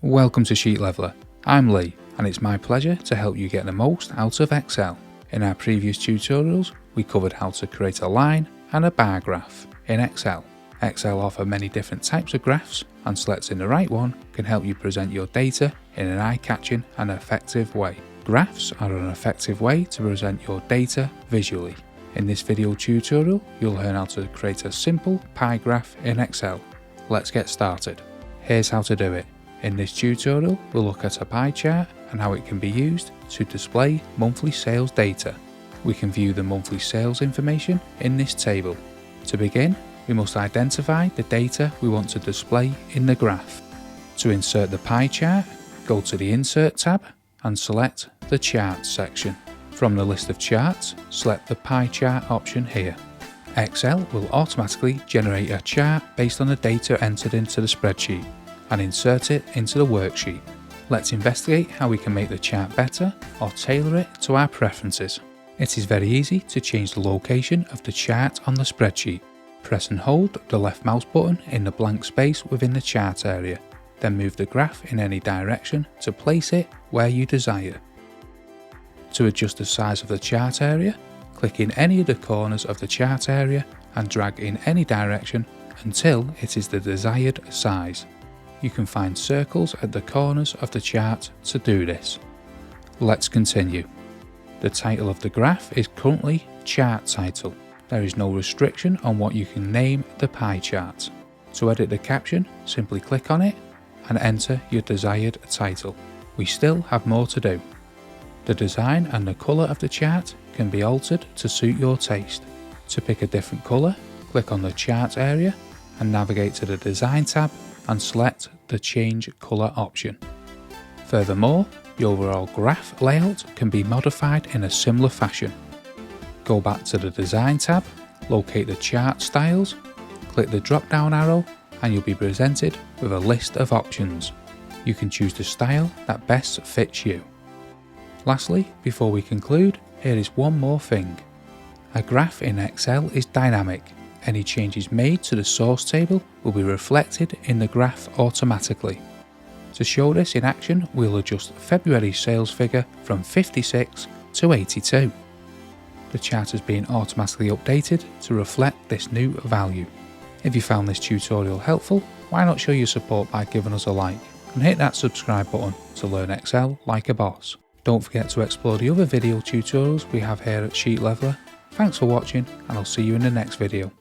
Welcome to Sheet Leveler. I'm Lee, and it's my pleasure to help you get the most out of Excel. In our previous tutorials, we covered how to create a line and a bar graph in Excel. Excel offers many different types of graphs, and selecting the right one can help you present your data in an eye-catching and effective way. Graphs are an effective way to present your data visually. In this video tutorial, you'll learn how to create a simple pie graph in Excel. Let's get started. Here's how to do it. In this tutorial, we'll look at a pie chart and how it can be used to display monthly sales data. We can view the monthly sales information in this table. To begin, we must identify the data we want to display in the graph. To insert the pie chart, go to the Insert tab and select the Charts section. From the list of charts, select the pie chart option here. Excel will automatically generate a chart based on the data entered into the spreadsheet and insert it into the worksheet. Let's investigate how we can make the chart better or tailor it to our preferences. It is very easy to change the location of the chart on the spreadsheet. Press and hold the left mouse button in the blank space within the chart area, then move the graph in any direction to place it where you desire. To adjust the size of the chart area, click in any of the corners of the chart area and drag in any direction until it is the desired size. You can find circles at the corners of the chart to do this. Let's continue. The title of the graph is currently Chart Title. There is no restriction on what you can name the pie chart. To edit the caption, simply click on it and enter your desired title. We still have more to do. The design and the colour of the chart can be altered to suit your taste. To pick a different colour, click on the chart area and navigate to the Design tab and select the Change Colour option. Furthermore, the overall graph layout can be modified in a similar fashion. Go back to the Design tab, locate the chart styles, click the drop down arrow and you'll be presented with a list of options. You can choose the style that best fits you. Lastly, before we conclude, here is one more thing. A graph in Excel is dynamic. Any changes made to the source table will be reflected in the graph automatically. To show this in action, we'll adjust February's sales figure from 56 to 82. The chart is being automatically updated to reflect this new value. If you found this tutorial helpful, why not show your support by giving us a like and hit that subscribe button to learn Excel like a boss. Don't forget to explore the other video tutorials we have here at Sheet Leveler. Thanks for watching and I'll see you in the next video.